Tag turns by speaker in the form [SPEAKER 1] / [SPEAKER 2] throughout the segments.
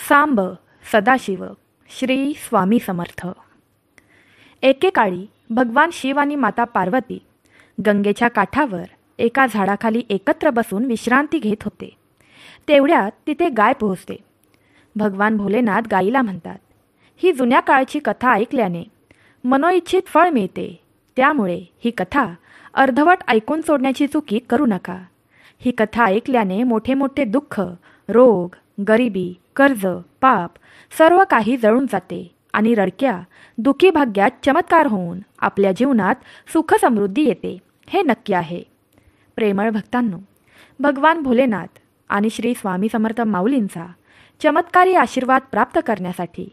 [SPEAKER 1] सांब सदाशिव श्री स्वामी समर्थ। एकेकाळी भगवान शिव आणि माता पार्वती गंगेच्या काठावर एका झाडाखाली एकत्र बसून विश्रांती घेत होते. तेवढ्यात तिथे गाय पोहोचते. भगवान भोलेनाथ गायीला म्हणतात, ही जुन्या काळची कथा ऐकल्याने मनोइच्छित फळ मिळते, त्यामुळे ही कथा अर्धवट ऐकून सोडण्याची चुकी करू नका. ही कथा ऐकल्याने मोठे मोठे दुःख, रोग, गरिबी, कर्ज, पाप सर्व काही जळून जाते आणि रडक्या दुःखी भाग्यात चमत्कार होऊन आपल्या जीवनात सुख समृद्धी येते, हे नक्की आहे. प्रेमळ भक्तांनो, भगवान भोलेनाथ आणि श्री स्वामी समर्थ माऊलींचा चमत्कारी आशीर्वाद प्राप्त करण्यासाठी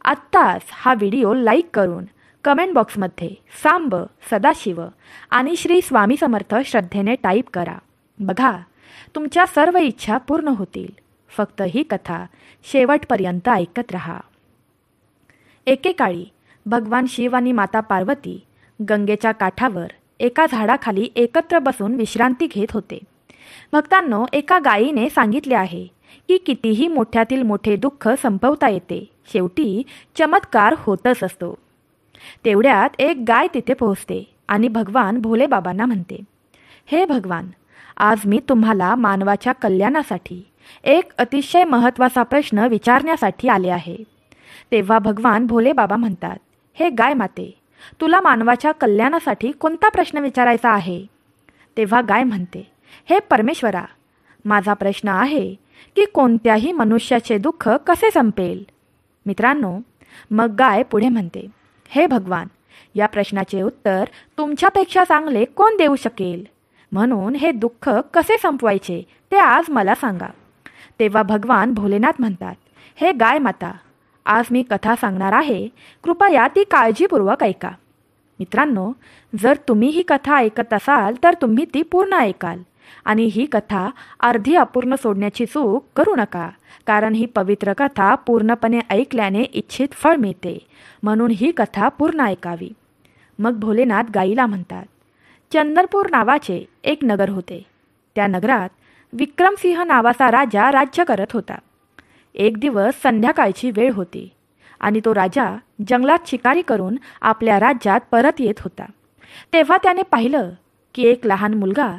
[SPEAKER 1] आत्ताच हा व्हिडिओ लाईक करून कमेंट बॉक्समध्ये सांब सदाशिव आणि श्री स्वामी समर्थ श्रद्धेने टाईप करा. बघा, तुमच्या सर्व इच्छा पूर्ण होतील. फक्त ही कथा शेवटपर्यंत ऐकत रहा. एकेकाळी भगवान शिव आणि माता पार्वती गंगेच्या काठावर एका झाडाखाली एकत्र बसून विश्रांती घेत होते. भक्तांनो, एका गायीने सांगितले आहे की कितीही मोठ्यातील मोठे दुःख संपवता येते, शेवटी चमत्कार होतच असतो. तेवढ्यात एक गाय तिथे पोहोचते आणि भगवान भोले बाबांना म्हणते, हे भगवान, आज मी तुम्हाला मानवाच्या कल्याणासाठी एक अतिशय महत्त्वाचा प्रश्न विचारण्यासाठी आले आहे. तेव्हा भगवान भोले बाबा म्हणतात, हे गाय माते, तुला मानवाच्या कल्याणासाठी कोणता प्रश्न विचारायचा आहे? तेव्हा गाय म्हणते, हे परमेश्वरा, माझा प्रश्न आहे की कोणत्याही मनुष्याचे दुःख कसे संपेल? मित्रांनो, मग गाय पुढे म्हणते, हे भगवान, या प्रश्नाचे उत्तर तुमच्यापेक्षा चांगले कोण देऊ शकेल? म्हणून हे दुःख कसे संपवायचे ते आज मला सांगा. तेव्हा भगवान भोलेनाथ म्हणतात, हे गाय माता, आज मी कथा सांगणार आहे, कृपया ती काळजीपूर्वक ऐका. मित्रांनो, जर तुम्ही ही कथा ऐकत असाल तर तुम्ही ती पूर्ण ऐकाल आणि ही कथा अर्धी अपूर्ण सोडण्याची चूक करू नका, कारण ही पवित्र कथा पूर्णपणे ऐकल्याने इच्छित फळ मिळते, म्हणून ही कथा पूर्ण ऐकावी. मग भोलेनाथ गायीला म्हणतात, चंदनपूर नावाचे एक नगर होते. त्या नगरात विक्रमसिंह नावाचा राजा राज्य करत होता. एक दिवस संध्याकाळची वेळ होती आणि तो राजा जंगलात शिकारी करून आपल्या राज्यात परत येत होता. तेव्हा त्याने पाहिलं की एक लहान मुलगा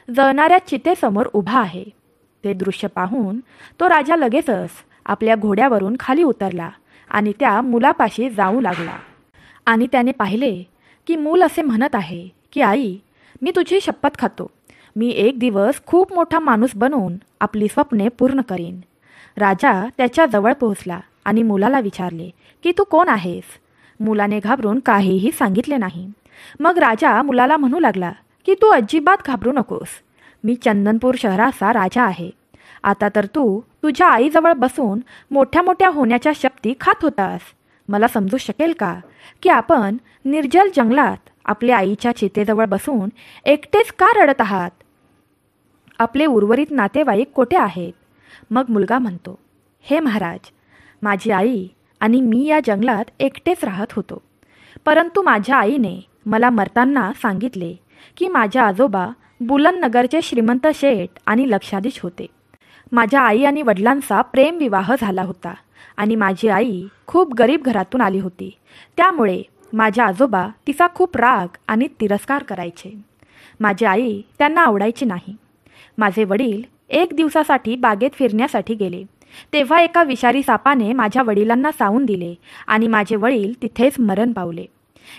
[SPEAKER 1] जळणाऱ्या चितेसमोर उभा आहे. ते दृश्य पाहून तो राजा लगेचच आपल्या घोड्यावरून खाली उतरला आणि त्या मुलापाशी जाऊ लागला. आणि त्याने पाहिले की मूल असे म्हणत आहे की आई, मी तुझी शपथ खातो, मी एक दिवस खूप मोठा माणूस बनवून आपली स्वप्ने पूर्ण करीन. राजा त्याच्या जवळ पोहोचला आणि मुलाला विचारले की तू कोण आहेस? मुलाने घाबरून काहीही सांगितले नाही. मग राजा मुलाला म्हणू लागला की तू अजिबात घाबरू नकोस, मी चंदनपूर शहराचा राजा आहे. आता तर तू तुझ्या आईजवळ बसून मोठ्या मोठ्या होण्याच्या शपथी खात होतास. मला समजू शकेल का की आपण निर्जल जंगलात आपल्या आईच्या चितेजवळ बसून एकटेच का रडत आहात? आपले उर्वरित नातेवाईक कोठे आहेत? मग मुलगा म्हणतो, हे महाराज, माझी आई आणि मी या जंगलात एकटेच राहत होतो. परंतु माझ्या आईने मला मरताना सांगितले की माझ्या आजोबा बुलननगरचे श्रीमंत शेठ आणि लक्षाधीश होते. माझ्या आई आणि वडिलांचा प्रेमविवाह झाला होता आणि माझी आई खूप गरीब घरातून आली होती. त्यामुळे माझ्या आजोबा तिचा खूप राग आणि तिरस्कार करायचे. माझी आई त्यांना आवडायची नाही. माझे वडील एक दिवसासाठी बागेत फिरण्यासाठी गेले. तेव्हा एका विषारी सापाने माझ्या वडिलांना चावून दिले आणि माझे वडील तिथेच मरण पावले.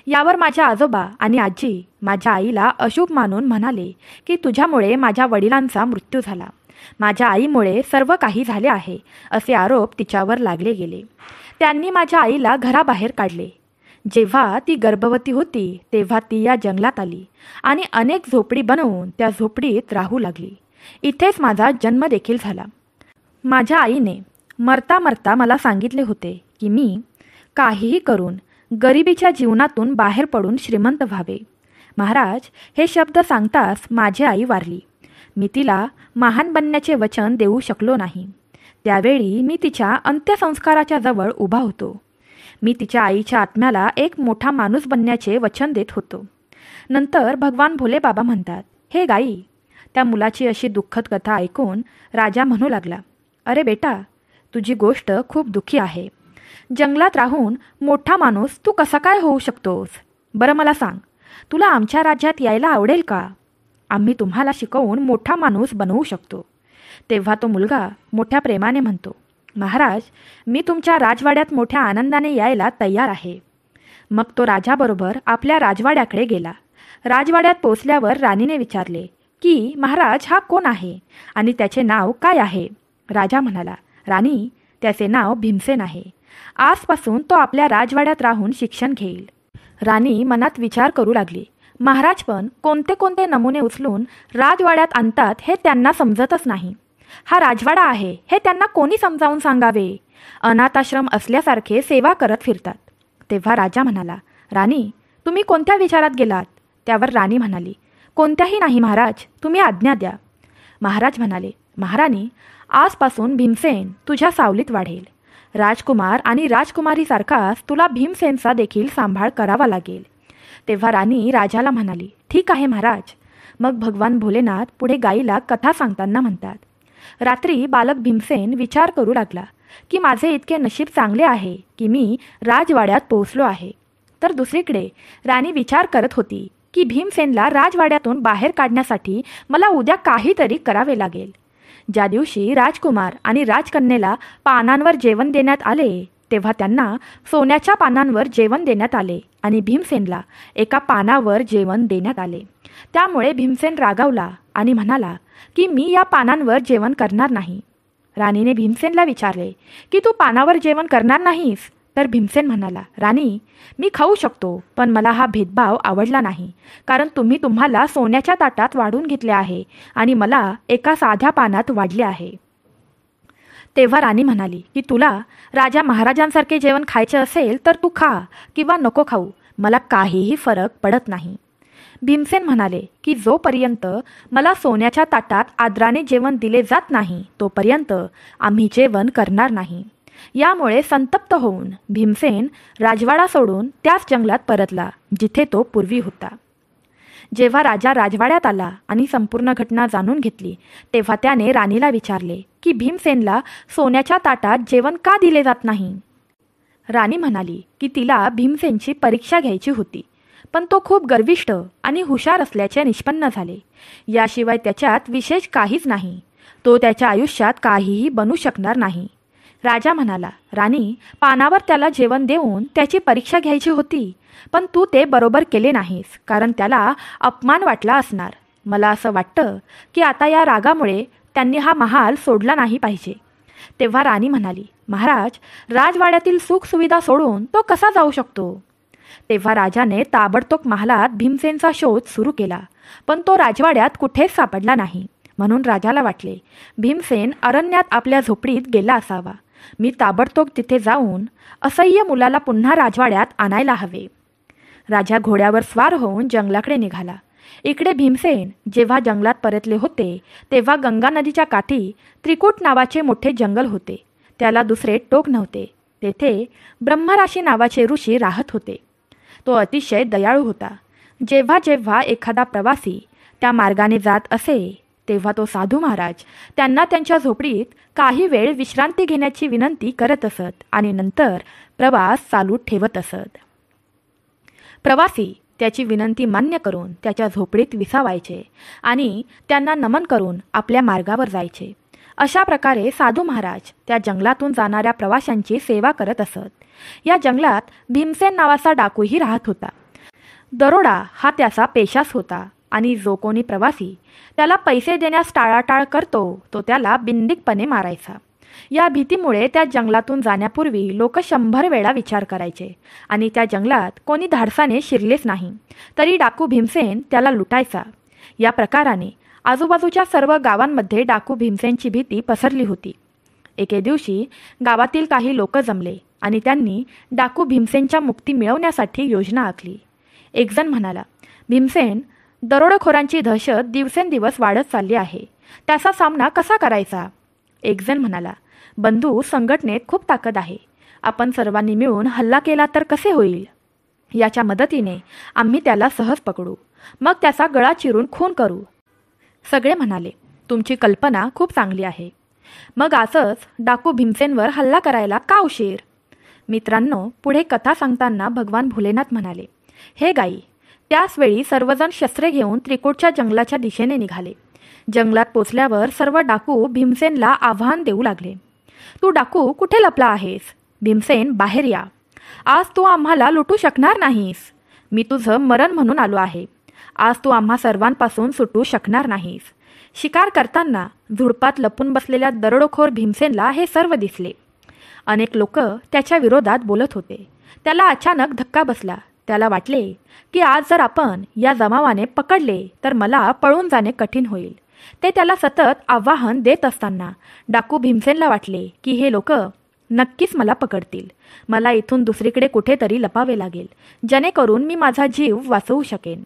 [SPEAKER 1] यावर माझ्या आजोबा आणि आजी माझ्या आईला अशुभ मानून म्हणाले की तुझ्यामुळे माझ्या वडिलांचा मृत्यू झाला, माझ्या आईमुळे सर्व काही झाले आहे, असे आरोप तिच्यावर लागले गेले. त्यांनी माझ्या आईला घराबाहेर काढले. जेव्हा ती गर्भवती होती तेव्हा ती या जंगलात आली आणि अनेक झोपडी बनवून त्या झोपडीत राहू लागली. इथेच माझा जन्म देखील झाला. माझ्या आईने मरता मरता मला सांगितले होते की मी काहीही करून गरिबीच्या जीवनातून बाहेर पडून श्रीमंत व्हावे. महाराज, हे शब्द सांगताच माझी आई वारली. मी तिला महान बनण्याचे वचन देऊ शकलो नाही. त्यावेळी मी तिच्या अंत्यसंस्काराच्या जवळ उभा होतो. मी तिच्या आईच्या आत्म्याला एक मोठा माणूस बनण्याचे वचन देत होतो. नंतर भगवान भोले बाबा म्हणतात, हे गाई. त्या मुलाची अशी दुःखद कथा ऐकून राजा म्हणू लागला, अरे बेटा, तुझी गोष्ट खूप दुःखी आहे. जंगलात राहून मोठा माणूस तू कसा काय होऊ शकतोस? बरं मला सांग, तुला आमच्या राज्यात यायला आवडेल का? आम्ही तुम्हाला शिकवून मोठा माणूस बनवू शकतो. तेव्हा तो मुलगा मोठ्या प्रेमाने म्हणतो, महाराज, मी तुमच्या राजवाड्यात मोठ्या आनंदाने यायला तयार आहे. मग तो राजाबरोबर आपल्या राजवाड्याकडे गेला. राजवाड्यात पोचल्यावर राणीने विचारले की महाराज हा कोण आहे आणि त्याचे नाव काय आहे? राजा म्हणाला, राणी, त्याचे नाव भीमसेन आहे. आजपासून तो आपल्या राजवाड्यात राहून शिक्षण घेईल. राणी मनात विचार करू लागली, महाराज पण कोणते कोणते नमुने उचलून राजवाड्यात आणतात हे त्यांना समजतच नाही. हा राजवाडा आहे हे त्यांना कोणी समजावून सांगावे? अनाथाश्रम असल्यासारखे सेवा करत फिरतात. तेव्हा राजा म्हणाला, राणी, तुम्ही कोणत्या विचारात गेलात? त्यावर राणी म्हणाली, कोणत्याही नाही महाराज, तुम्ही आज्ञा द्या. महाराज म्हणाले, महाराणी, आजपासून भीमसेन तुझ्या सावलीत वाढेल. राजकुमार आणि राजकुमारीसारखाच तुला भीमसेनचा देखील सांभाळ करावा लागेल. तेव्हा राणी राजाला म्हणाली, ठीक आहे महाराज. मग भगवान भोलेनाथ पुढे गाईला कथा सांगताना म्हणतात, रात्री बालक भीमसेन विचार करू लागला की माझे इतके नशीब चांगले आहे की मी राजवाड्यात पोहोचलो आहे. तर दुसरीकडे राणी विचार करत होती की भीमसेनला राजवाड्यातून बाहेर काढण्यासाठी मला उद्या काहीतरी करावे लागेल. ज्या दिवशी राजकुमार आणि राजकन्येला पानांवर जेवण देण्यात आले तेव्हा त्यांना सोन्याच्या पानांवर जेवण देण्यात आले आणि भीमसेनला एका पानावर जेवण देण्यात आले. त्यामुळे भीमसेन रागावला आणि म्हणाला की मी या पानांवर जेवण करणार नाही. राणीने भीमसेनला विचारले की तू पानावर जेवण करणार नाहीस? तर भीमसेन म्हणाला, राणी, मी खाऊ शकतो, पण मला हा भेदभाव आवडला नाही, कारण तुम्ही तुम्हाला सोन्याच्या ताटात वाढून घेतले आहे आणि मला एका साध्या पानात वाढले आहे. तेव्हा राणी म्हणाली की तुला राजा महाराजांसारखे जेवण खायचे असेल तर तू खा किंवा नको खाऊ, मला काहीही फरक पडत नाही. भीमसेन म्हणाले की जोपर्यंत मला सोन्याच्या ताटात आदराने जेवण दिले जात नाही तोपर्यंत आम्ही जेवण करणार नाही. यामुळे संतप्त होऊन भीमसेन राजवाडा सोडून त्याच जंगलात परतला जिथे तो पूर्वी होता. जेव्हा राजा राजवाड्यात आला आणि संपूर्ण घटना जाणून घेतली तेव्हा त्याने राणीला विचारले की भीमसेनला सोन्याच्या ताटात जेवण का दिले जात नाही? राणी म्हणाली की तिला भीमसेनची परीक्षा घ्यायची होती, पण तो खूप गर्विष्ठ आणि हुशार असल्याचे निष्पन्न झाले. याशिवाय त्याच्यात विशेष काहीच नाही. तो त्याच्या आयुष्यात काहीही बनू शकणार नाही. राजा म्हणाला, राणी, पानावर त्याला जेवण देऊन त्याची परीक्षा घ्यायची होती, पण तू ते बरोबर केले नाहीस, कारण त्याला अपमान वाटला असणार. मला असं वाटतं की आता या रागामुळे त्यांनी हा महाल सोडला नाही पाहिजे. तेव्हा राणी म्हणाली, महाराज, राजवाड्यातील सुखसुविधा सोडून तो कसा जाऊ शकतो? तेव्हा राजाने ताबडतोब महालात भीमसेनचा शोध सुरू केला, पण तो राजवाड्यात कुठेच सापडला नाही. म्हणून राजाला वाटले, भीमसेन अरण्यात आपल्या झोपडीत गेला असावा. मी ताबडतोब तिथे जाऊन असह्य मुलाला पुन्हा राजवाड्यात आणायला हवे. राजा घोड्यावर स्वार होऊन जंगलाकडे निघाला. इकडे भीमसेन जेव्हा जंगलात परतले होते तेव्हा गंगा नदीच्या काठी त्रिकूट नावाचे मोठे जंगल होते. त्याला दुसरे टोक नव्हते. तेथे ब्रह्मराशी नावाचे ऋषी राहत होते. तो अतिशय दयाळू होता. जेव्हा जेव्हा एखादा प्रवासी त्या मार्गाने जात असे तेव्हा तो साधू महाराज त्यांना त्यांच्या झोपडीत काही वेळ विश्रांती घेण्याची विनंती करत असत आणि नंतर प्रवास चालू ठेवत असत. प्रवासी त्याची विनंती मान्य करून त्याच्या झोपडीत विसावायचे आणि त्यांना नमन करून आपल्या मार्गावर जायचे. अशा प्रकारे साधू महाराज त्या जंगलातून जाणाऱ्या प्रवाशांची सेवा करत असत. या जंगलात भीमसेन नावाचा डाकूही राहत होता. दरोडा हा त्याचा पेशाच होता आणि जो कोणी प्रवासी त्याला पैसे देण्यास टाळाटाळ करतो तो त्याला बिनदिकपणे मारायचा. या भीतीमुळे त्या जंगलातून जाण्यापूर्वी लोक 100 वेळा विचार करायचे आणि त्या जंगलात कोणी धाडसाने शिरलेच नाही तरी डाकू भीमसेन त्याला लुटायचा. या प्रकाराने आजूबाजूच्या सर्व गावांमध्ये डाकू भीमसेनची भीती पसरली होती. एके दिवशी गावातील काही लोक जमले आणि त्यांनी डाकू भीमसेनच्या मुक्ती मिळवण्यासाठी योजना आखली. एक जण म्हणाला, भीमसेन, दरोडेखोरांची दहशत दिवसेंदिवस वाढत चालली आहे, त्याचा सामना कसा करायचा? एक जण म्हणाला, बंधू, संघटनेत खूप ताकद आहे, आपण सर्वांनी मिळून हल्ला केला तर कसे होईल? याच्या मदतीने आम्ही त्याला सहज पकडू, मग त्याचा गळा चिरून खून करू. सगळे म्हणाले, तुमची कल्पना खूप चांगली आहे. मग असंच डाकू भीमसेनवर हल्ला करायला का उशीर? मित्रांनो, पुढे कथा सांगताना भगवान भोलेनाथ म्हणाले, हे गाई. त्याच वेळी सर्वजण शस्त्रे घेऊन त्रिकूटच्या जंगलाच्या दिशेने निघाले. जंगलात पोचल्यावर सर्व डाकू भीमसेनला आव्हान देऊ लागले. तू डाकू कुठे लपला आहेस? भीमसेन, बाहेर या. आज तू आम्हाला लुटू शकणार नाहीस. मी तुझं मरण म्हणून आलो आहे. आज तू आम्हा सर्वांपासून सुटू शकणार नाहीस. शिकार करताना झुडपात लपून बसलेल्या दरोडेखोर भीमसेनला हे सर्व दिसले. अनेक लोक त्याच्या विरोधात बोलत होते. त्याला अचानक धक्का बसला. त्याला वाटले की आज जर आपण या जमावाने पकडले तर मला पळून जाणे कठीण होईल. ते त्याला सतत आव्हान देत असताना डाकू भीमसेनला वाटले की हे लोक नक्कीच मला पकडतील. मला इथून दुसरीकडे कुठेतरी लपावे लागेल, जेणेकरून मी माझा जीव वाचवू शकेन.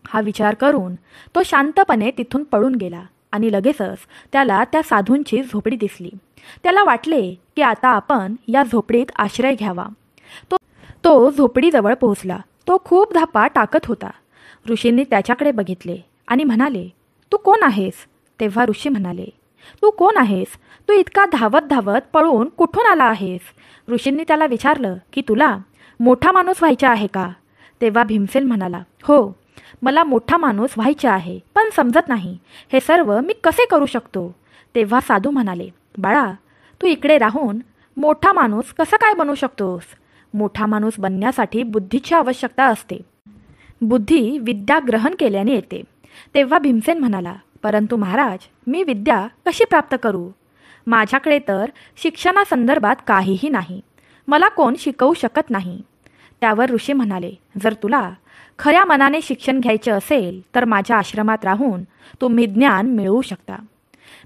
[SPEAKER 1] हा विचार करून तो शांतपणे तिथून पळून गेला आणि लगेचच त्याला त्या साधूंची झोपडी दिसली. त्याला वाटले की आता आपण या झोपडीत आश्रय घ्यावा. तो झोपडीजवळ पोहोचला. तो खूप धापा टाकत होता. ऋषींनी त्याच्याकडे बघितले आणि म्हणाले, तू कोण आहेस? तेव्हा ऋषी म्हणाले, तू कोण आहेस? तू इतका धावत धावत पळून कुठून आला आहेस? ऋषींनी त्याला विचारलं की तुला मोठा माणूस व्हायचा आहे का? तेव्हा भीमसेन म्हणाला, हो, मला मोठा माणूस व्हायचे आहे, पण समजत नाही हे सर्व मी कसे करू शकतो. तेव्हा साधू म्हणाले, बाळा, तू इकडे राहून मोठा माणूस कसा काय बनू शकतोस? मोठा माणूस बनण्यासाठी बुद्धीची आवश्यकता असते. बुद्धी विद्या ग्रहण केल्याने येते. तेव्हा भीमसेन म्हणाला, परंतु महाराज, मी विद्या कशी प्राप्त करू? माझ्याकडे तर शिक्षणासंदर्भात काहीही नाही. मला कोण शिकवू शकत नाही. त्यावर ऋषी म्हणाले, जर तुला खऱ्या मनाने शिक्षण घ्यायचे असेल तर माझ्या आश्रमात राहून तुम्ही ज्ञान मिळवू शकता.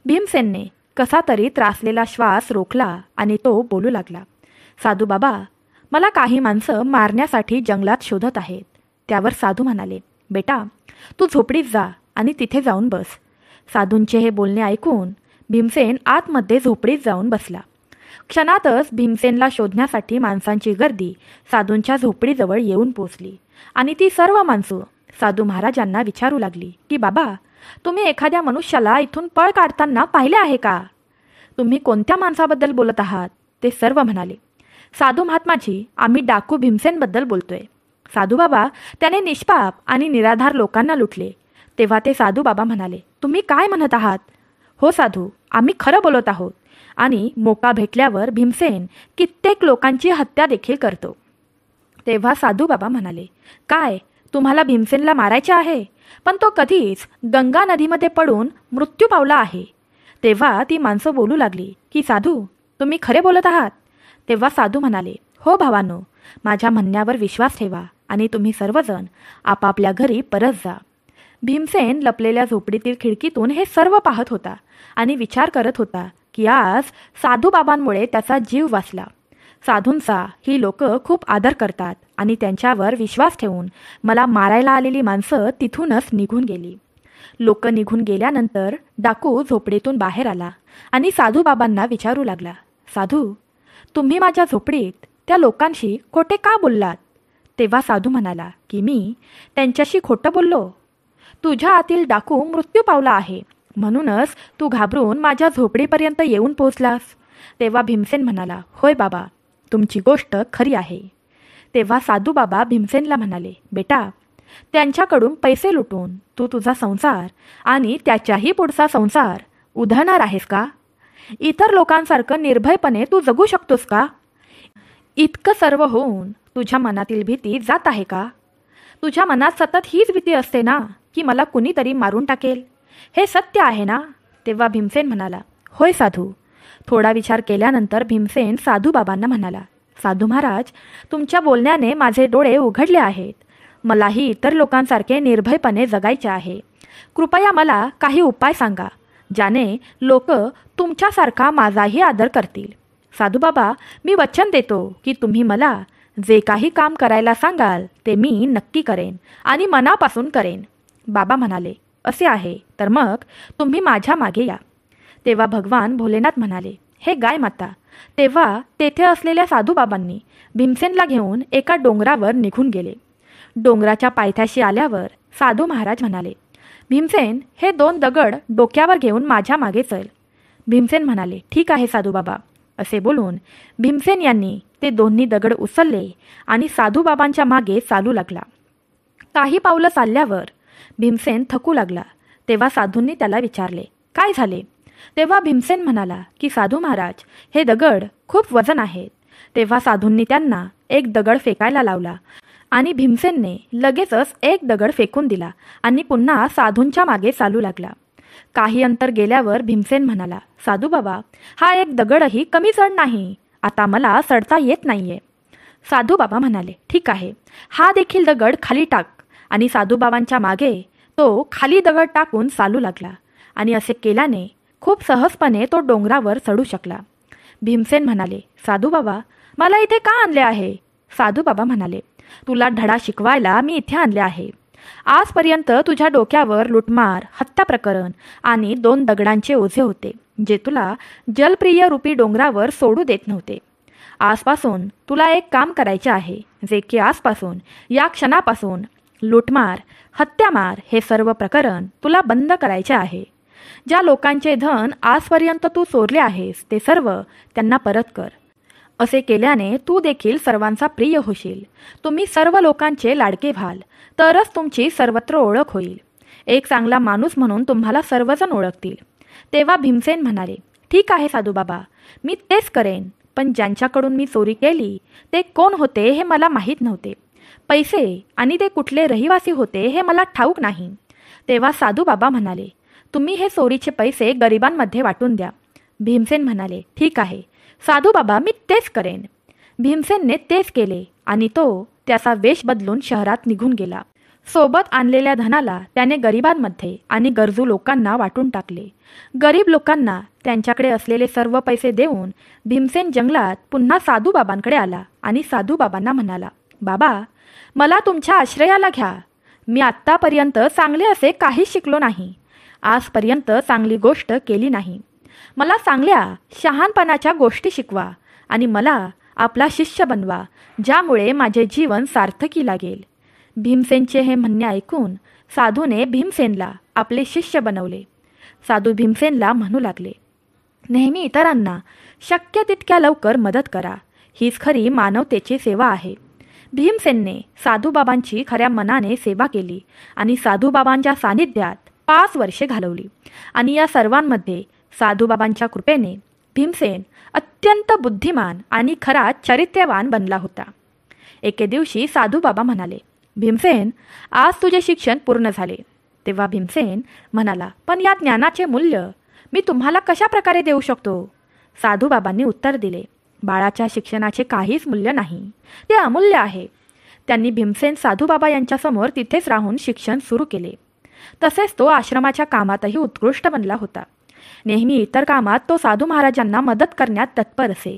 [SPEAKER 1] भीमसेनने कसा तरी त्रासलेला श्वास रोखला आणि तो बोलू लागला, साधू बाबा, मला काही माणसं मारण्यासाठी जंगलात शोधत आहेत. त्यावर साधू म्हणाले, बेटा, तू झोपडीत जा आणि तिथे जाऊन बस. साधूंचे हे बोलणे ऐकून भीमसेन आतमध्ये झोपडीत जाऊन बसला. क्षणातच भीमसेनला शोधण्यासाठी माणसांची गर्दी साधूंच्या झोपडीजवळ येऊन पोचली आणि ती सर्व माणसं साधू महाराजांना विचारू लागली की बाबा, तुम्ही एखाद्या मनुष्याला इथून पळ काढताना पाहिले आहे का? तुम्ही कोणत्या माणसाबद्दल बोलत आहात? ते सर्व म्हणाले, साधू महात्माजी, आम्ही डाकू भीमसेनबद्दल बोलतोय. साधू बाबा, त्याने निष्पाप आणि निराधार लोकांना लुटले. तेव्हा ते साधू बाबा म्हणाले, तुम्ही काय म्हणत आहात? हो साधू, आम्ही खरं बोलत आहोत आणि मोका भेटल्यावर भीमसेन कित्येक लोकांची हत्या देखील करतो. तेव्हा साधू बाबा म्हणाले, काय तुम्हाला भीमसेनला मारायचे आहे? पण तो कधीच गंगा नदीमध्ये पडून मृत्यू पावला आहे. तेव्हा ती माणसं बोलू लागली की साधू, तुम्ही खरे बोलत आहात. तेव्हा साधू म्हणाले, हो भावांनो, माझ्या म्हणण्यावर विश्वास ठेवा आणि तुम्ही सर्वजण आपापल्या घरी परत जा. भीमसेन लपलेल्या झोपडीतील खिडकीतून हे सर्व पाहत होता आणि विचार करत होता की आज साधूबाबांमुळे त्याचा जीव वाचला. साधूंचा ही लोक खूप आदर करतात आणि त्यांच्यावर विश्वास ठेवून मला मारायला आलेली माणसं तिथूनच निघून गेली. लोक निघून गेल्यानंतर डाकू झोपडीतून बाहेर आला आणि साधूबाबांना विचारू लागला, साधू, तुम्ही माझ्या झोपडीत त्या लोकांशी खोटे का बोललात? तेव्हा साधू म्हणाला की मी त्यांच्याशी खोटं बोललो. तुझ्या आतील डाकू मृत्यू पावला आहे, म्हणूनच तू घाबरून माझ्या झोपडीपर्यंत येऊन पोहोचलास. तेव्हा भीमसेन म्हणाला, होय बाबा, तुमची गोष्ट खरी आहे. तेव्हा साधू बाबा भीमसेनला म्हणाले, बेटा, त्यांच्याकडून पैसे लुटून तू तुझा संसार आणि त्याच्याही पुढचा संसार उधळणार आहेस का? इतर लोकांसारखं निर्भयपणे तू जगू शकतोस का? इतकं सर्व होऊन तुझ्या मनातील भीती जात आहे का? तुझ्या मनात सतत हीच भीती असते ना की मला कुणीतरी मारून टाकेल. हे सत्य आहे ना? तेव्हा भीमसेन म्हणाला, होय साधू. थोडा विचार केल्यानंतर भीमसेन साधू बाबांना म्हणाला, साधू महाराज, तुमच्या बोलण्याने माझे डोळे उघडले आहेत. मलाही इतर लोकांसारखे निर्भयपणे जगायचे आहे. कृपया मला काही उपाय सांगा ज्याने लोक तुमच्यासारखा माझाही आदर करतील. साधू बाबा, मी वचन देतो की तुम्ही मला जे काही काम करायला सांगाल ते मी नक्की करेन आणि मनापासून करेन. बाबा म्हणाले, असे आहे तर मग तुम्ही माझ्या मागे या. तेव्हा भगवान भोलेनाथ म्हणाले, हे गाय माता. तेव्हा तेथे असलेल्या साधूबाबांनी भीमसेनला घेऊन एका डोंगरावर निघून गेले. डोंगराच्या पायथ्याशी आल्यावर साधू महाराज म्हणाले, भीमसेन, हे 2 दगड डोक्यावर घेऊन माझ्या मागे चल. भीमसेन म्हणाले, ठीक आहे साधूबाबा. असे बोलून भीमसेन यांनी ते दोन्ही दगड उचलले आणि साधूबाबांच्या मागे चालू लागला. काही पावलं चालल्यावर भीमसेन थकू लागला. तेव्हा साधूंनी त्याला विचारले, काय झाले? तेव्हा भीमसेन म्हणाला की साधू महाराज, हे दगड खूप वजन आहेत. तेव्हा साधूंनी त्यांना एक दगड फेकायला लावला आणि भीमसेनने लगेचच एक दगड फेकून दिला आणि पुन्हा साधूंच्या मागे चालू लागला. काही अंतर गेल्यावर भीमसेन म्हणाला, साधूबाबा, हा एक दगडही कमी जड नाही. आता मला चढता येत नाहीये. साधूबाबा म्हणाले, ठीक आहे, हा देखील दगड खाली टाक. आणि साधूबाबांच्या मागे तो खाली दगड टाकून चालू लागला आणि असे केल्याने खूप सहजपणे तो डोंगरावर चढू शकला. भीमसेन म्हणाले, साधूबाबा, मला इथे का आणले आहे? साधूबाबा म्हणाले, तुला धडा शिकवायला मी इथे आणले आहे. आजपर्यंत तुझ्या डोक्यावर लुटमार, हत्या प्रकरण आणि 2 दगडांचे ओझे होते, जे तुला जलप्रिय रूपी डोंगरावर सोडू देत नव्हते. आजपासून तुला एक काम करायचे आहे, जे की आजपासून, या क्षणापासून लुटमार, हत्यामार हे सर्व प्रकरण तुला बंद करायचे आहे. ज्या लोकांचे धन आजपर्यंत तू चोरले आहेस ते सर्व त्यांना परत कर. असे केल्याने तू देखील सर्वांचा प्रिय होशील. तुम्ही सर्व लोकांचे लाडके व्हाल, तरच तुमची सर्वत्र ओळख होईल. एक चांगला माणूस म्हणून तुम्हाला सर्वजण ओळखतील. तेव्हा भीमसेन म्हणाले, ठीक आहे साधूबाबा, मी तेच करेन. पण ज्यांच्याकडून मी चोरी केली ते कोण होते हे मला माहीत नव्हते. पैसे आणि ते कुठले रहिवासी होते हे मला ठाऊक नाही. तेव्हा साधूबाबा म्हणाले, तुम्ही हे चोरीचे पैसे गरिबांमध्ये वाटून द्या. भीमसेन म्हणाले, ठीक आहे साधूबाबा, मी तेच करेन. भीमसेनने तेच केले आणि तो त्याचा वेश बदलून शहरात निघून गेला. सोबत आणलेल्या धनाला त्याने गरिबांमध्ये आणि गरजू लोकांना वाटून टाकले. गरीब लोकांना त्यांच्याकडे असलेले सर्व पैसे देऊन भीमसेन जंगलात पुन्हा साधूबाबांकडे आला आणि साधूबाबांना म्हणाला, बाबा, मला तुमच्या आश्रयाला घ्या. मी आत्तापर्यंत चांगले असे काहीच शिकलो नाही. आजपर्यंत चांगली गोष्ट केली नाही. मला चांगल्या शहाणपणाच्या गोष्टी शिकवा आणि मला आपला शिष्य बनवा, ज्यामुळे माझे जीवन सार्थकी लागेल. भीमसेनचे हे म्हणणे ऐकून साधूने भीमसेनला आपले शिष्य बनवले. साधू भीमसेनला म्हणू लागले, नेहमी इतरांना शक्य तितक्या लवकर मदत करा. हीच खरी मानवतेची सेवा आहे. भीमसेनने साधूबाबांची खऱ्या मनाने सेवा केली आणि साधूबाबांच्या सानिध्यात 5 वर्षे घालवली. आणि या सर्वांमध्ये साधूबाबांच्या कृपेने भीमसेन अत्यंत बुद्धिमान आणि खरा चरित्र्यवान बनला होता. एके दिवशी साधूबाबा म्हणाले, भीमसेन, आज तुझे शिक्षण पूर्ण झाले. तेव्हा भीमसेन म्हणाला, पण या ज्ञानाचे मूल्य मी तुम्हाला कशा प्रकारे देऊ शकतो? साधूबाबांनी उत्तर दिले, बाळाच्या शिक्षणाचे काहीच मूल्य नाही, ते अमूल्य आहे. त्यांनी भीमसेन साधूबाबा यांच्यासमोर तिथेच राहून शिक्षण सुरू केले. तसेच तो आश्रमाच्या कामातही उत्कृष्ट बनला होता. नेहमी इतर कामात तो साधू महाराजांना मदत करण्यात तत्पर असे.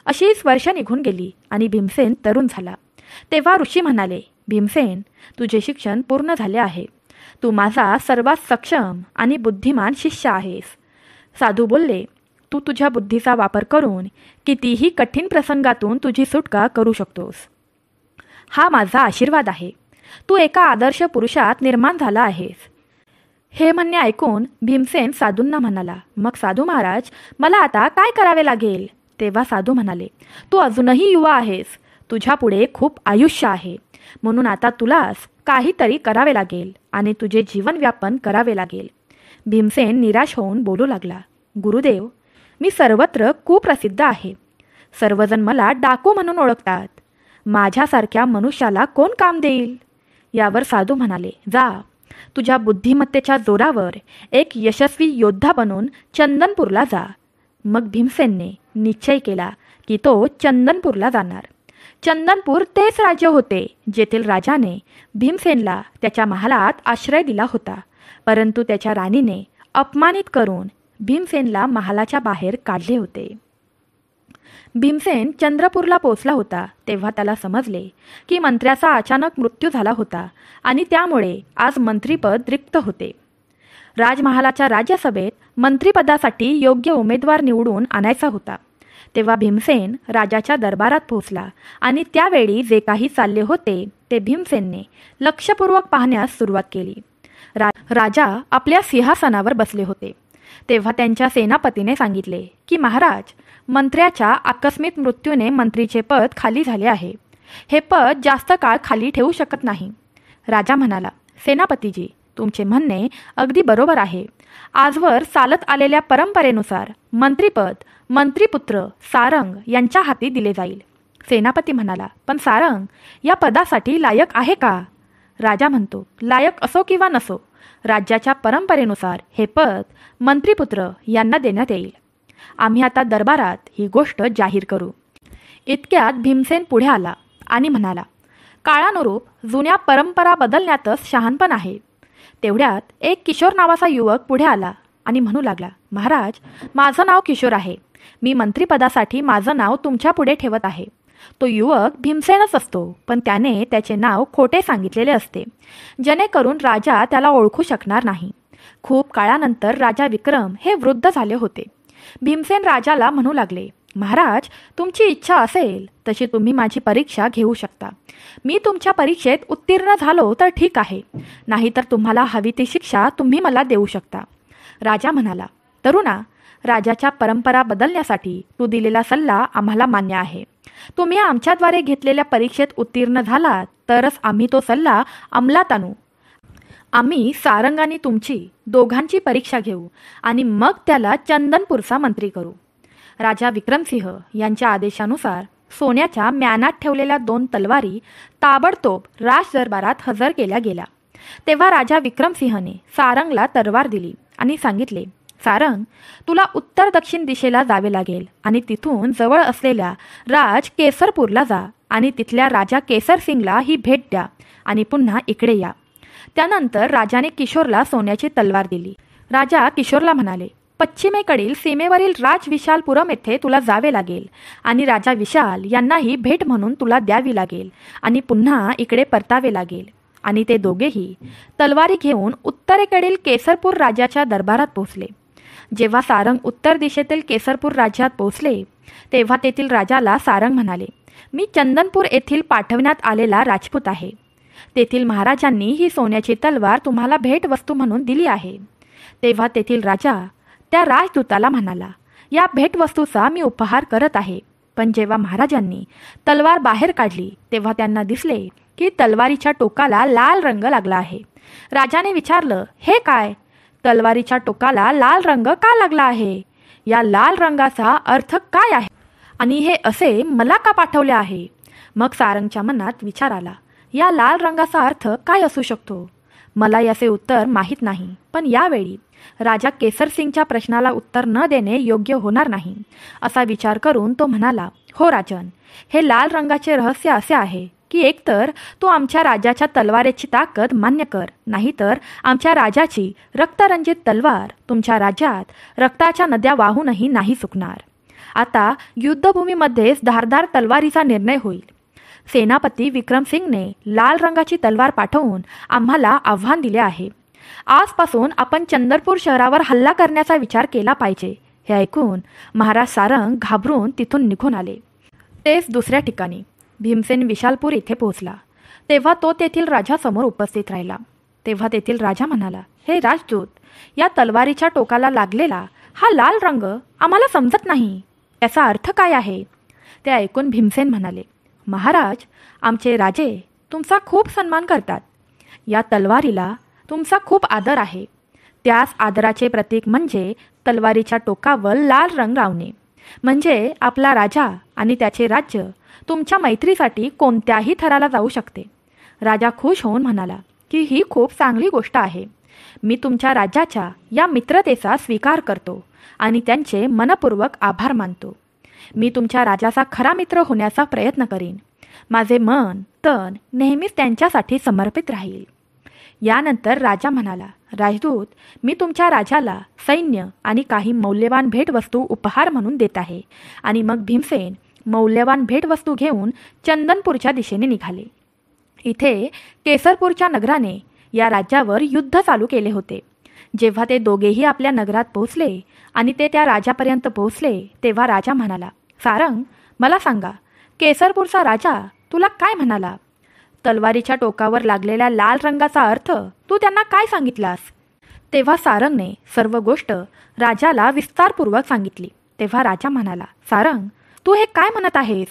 [SPEAKER 1] अशीच वर्ष निघून गेली आणि भीमसेन तरुण झाला. तेव्हा ऋषी म्हणाले, भीमसेन, तुझे शिक्षण पूर्ण झाले आहे. तू माझा सर्वात सक्षम आणि बुद्धिमान शिष्य आहेस. साधू बोलले, तू तुझ्या बुद्धीचा वापर करून कितीही कठीण प्रसंगातून तुझी सुटका करू शकतोस. हा माझा आशीर्वाद आहे. तू एका आदर्श पुरुषात निर्माण झाला आहेस. हे म्हणणे ऐकून भीमसेन साधूंना म्हणाला, मग साधू महाराज, मला आता काय करावे लागेल? तेव्हा साधू म्हणाले, तू अजूनही युवा आहेस. तुझ्या पुढे खूप आयुष्य आहे. म्हणून आता तुलाच काहीतरी करावे लागेल आणि तुझे जीवन व्यापन करावे लागेल. भीमसेन निराश होऊन बोलू लागला, गुरुदेव, मी सर्वत्र कुप्रसिद्ध आहे. सर्वजण मला डाकू म्हणून ओळखतात. माझ्यासारख्या मनुष्याला कोण काम देईल? यावर साधू म्हणाले, जा, तुझ्या बुद्धिमत्तेच्या जोरावर एक यशस्वी योद्धा बनून चंदनपूरला जा. मग भीमसेनने निश्चय केला की तो चंदनपूरला जाणार. चंदनपूर तेच राज्य होते जेथील राजाने भीमसेनला त्याच्या महालात आश्रय दिला होता. परंतु त्याच्या राणीने अपमानित करून भीमसेनला महालाच्या बाहेर काढले होते. भीमसेन चंद्रपूरला पोचला होता तेव्हा त्याला समजले की मंत्र्याचा अचानक मृत्यू झाला होता आणि त्यामुळे आज मंत्रीपद रिक्त होते. राजमहालाच्या राज्यसभेत मंत्रिपदासाठी योग्य उमेदवार निवडून आणायचा होता. तेव्हा भीमसेन राजाच्या दरबारात पोहोचला आणि त्यावेळी जे काही चालले होते ते भीमसेनने लक्षपूर्वक पाहण्यास सुरुवात केली. राजा आपल्या सिंहासनावर बसले होते. तेव्हा त्यांच्या सेनापतीने सांगितले की महाराज, मंत्र्याच्या आकस्मिक मृत्यूने मंत्रीचे पद खाली झाले आहे. हे पद जास्त काळ खाली ठेवू शकत नाही. राजा म्हणाला, सेनापतीजी, तुमचे म्हणणे अगदी बरोबर आहे. आजवर चालत आलेल्या परंपरेनुसार मंत्रीपद मंत्रीपुत्र सारंग यांच्या हाती दिले जाईल. सेनापती म्हणाला, पण सारंग या पदासाठी लायक आहे का? राजा म्हणतो, लायक असो किंवा नसो, राज्याच्या परंपरेनुसार हे पद मंत्रीपुत्र यांना देण्यात येईल. आम्ही आता दरबारात ही गोष्ट जाहीर करू. इतक्यात भीमसेन पुढे आला आणि म्हणाला, काळानुरूप जुन्या परंपरा बदलण्यातच शहाणपण आहे. तेवढ्यात एक किशोर नावाचा युवक पुढे आला आणि म्हणू लागला, महाराज, माझं नाव किशोर आहे. मी मंत्रिपदासाठी माझं नाव तुमच्या पुढे ठेवत आहे. तो युवक भीमसेनच असतो, पण त्याने त्याचे नाव खोटे सांगितलेले असते, जेणेकरून राजा त्याला ओळखू शकणार नाही. खूप काळानंतर राजा विक्रम हे वृद्ध झाले होते. भीमसेन राजाला म्हणू लागले, महाराज, तुमची इच्छा असेल तशी तुम्ही माझी परीक्षा घेऊ शकता. मी तुमच्या परीक्षेत उत्तीर्ण झालो तर ठीक आहे, नाहीतर तुम्हाला हवी ती शिक्षा तुम्ही मला देऊ शकता. राजा म्हणाला, तरुणा, राजाच्या परंपरा बदलण्यासाठी तू दिलेला सल्ला आम्हाला मान्य आहे. तुम्ही आमच्याद्वारे घेतलेल्या परीक्षेत उत्तीर्ण झालात तरच आम्ही तो सल्ला अंमलात आणू. आम्ही सारंग आणि तुमची दोघांची परीक्षा घेऊ आणि मग त्याला चंदनपूरचा मंत्री करू. राजा विक्रमसिंह यांच्या आदेशानुसार सोन्याच्या म्यानात ठेवलेल्या 2 तलवारी ताबडतोब राजदरबारात हजर केल्या गेल्या. तेव्हा राजा विक्रमसिंहने सारंगला तलवार दिली आणि सांगितले, सारंग, तुला उत्तर दक्षिण दिशेला जावे लागेल आणि तिथून जवळ असलेल्या राज केसरपूरला जा आणि तिथल्या राजा केसरसिंगला ही भेट द्या आणि पुन्हा इकडे या. त्यानंतर राजाने किशोरला सोन्याची तलवार दिली. राजा किशोरला म्हणाले, पश्चिमेकडील सीमेवरील राज विशालपुरम येथे तुला जावे लागेल आणि राजा विशाल यांनाही भेट म्हणून तुला द्यावी लागेल आणि पुन्हा इकडे परतावे लागेल. आणि ते दोघेही तलवारी घेऊन उत्तरेकडील केसरपूर राजाच्या दरबारात पोहोचले. जेव्हा सारंग उत्तर दिशेतील केसरपूर राज्यात पोहोचले तेव्हा तेथील राजाला सारंग म्हणाले, मी चंदनपूर येथील पाठवण्यात आलेला राजपूत आहे. तेथील महाराजांनी ही सोन्याची तलवार तुम्हाला भेटवस्तू म्हणून दिली आहे. तेव्हा तेथील राजा त्या राजदूताला म्हणाला, या भेटवस्तूचा मी उपहार करत आहे. पण जेव्हा महाराजांनी तलवार बाहेर काढली तेव्हा त्यांना दिसले की तलवारीच्या टोकाला लाल रंग लागला आहे. राजाने विचारलं, हे काय? तलवारीच्या टोकाला लाल रंग का लागला आहे? या लाल रंगाचा अर्थ काय आहे आणि हे असे मला का पाठवले आहे? मग सारंगच्या मनात विचार आला, या लाल रंगाचा अर्थ काय असू शकतो? मला याचे उत्तर माहीत नाही. पण यावेळी राजा केसरसिंगच्या प्रश्नाला उत्तर न देणे योग्य होणार नाही असा विचार करून तो म्हणाला, हो राजन, हे लाल रंगाचे रहस्य असे आहे की एकतर तू आमच्या राजाच्या तलवारीची ताकद मान्य कर, नाहीतर आमच्या राजाची रक्तरंजित तलवार तुमच्या राज्यात रक्ताच्या नद्या वाहूनही नाही सुकणार. आता युद्धभूमीमध्येच धारदार तलवारीचा निर्णय होईल. सेनापती विक्रमसिंगने लाल रंगाची तलवार पाठवून आम्हाला आव्हान दिले आहे. आजपासून आपण चंदनपूर शहरावर हल्ला करण्याचा विचार केला पाहिजे. हे ऐकून महाराज सारंग घाबरून तिथून निघून आले. तेच दुसऱ्या ठिकाणी भीमसेन विशालपूर इथे पोहोचला. तेव्हा तो तेथील राजासमोर उपस्थित राहिला. तेव्हा तेथील राजा म्हणाला, हे राजदूत, या तलवारीच्या टोकाला लागलेला हा लाल रंग आम्हाला समजत नाही. याचा अर्थ काय आहे? ते ऐकून भीमसेन म्हणाले, महाराज, आमचे राजे तुमचा खूप सन्मान करतात. या तलवारीला तुमचा खूप आदर आहे. त्याच आदराचे प्रतीक म्हणजे तलवारीच्या टोकावर लाल रंग लावणे. म्हणजे आपला राजा आणि त्याचे राज्य तुमच्या मैत्रीसाठी कोणत्याही थराला जाऊ शकते. राजा खुश होऊन म्हणाला की ही खूप चांगली गोष्ट आहे. मी तुमच्या राजाच्या या मित्रतेचा स्वीकार करतो आणि त्यांचे मनपूर्वक आभार मानतो. मी तुमच्या राजाचा खरा मित्र होण्याचा प्रयत्न करीन. माझे मन तन नेहमीच त्यांच्यासाठी समर्पित राहील. यानंतर राजा म्हणाला, राजदूत, मी तुमच्या राजाला सैन्य आणि काही मौल्यवान भेटवस्तू उपहार म्हणून देत आहे. आणि मग भीमसेन मौल्यवान भेटवस्तू घेऊन चंदनपूरच्या दिशेने निघाले. इथे केसरपूरच्या नगराने या राज्यावर युद्ध चालू केले होते. जेव्हा ते दोघेही आपल्या नगरात पोहोचले आणि ते त्या राजापर्यंत पोहोचले तेव्हा राजा म्हणाला, सारंग, मला सांगा, केसरपूरचा राजा तुला काय म्हणाला? तलवारीच्या टोकावर लागलेल्या लाल रंगाचा अर्थ तू त्यांना काय सांगितलास? तेव्हा सारंगने सर्व गोष्ट राजाला विस्तारपूर्वक सांगितली. तेव्हा राजा म्हणाला, सारंग, तू हे काय म्हणत आहेस?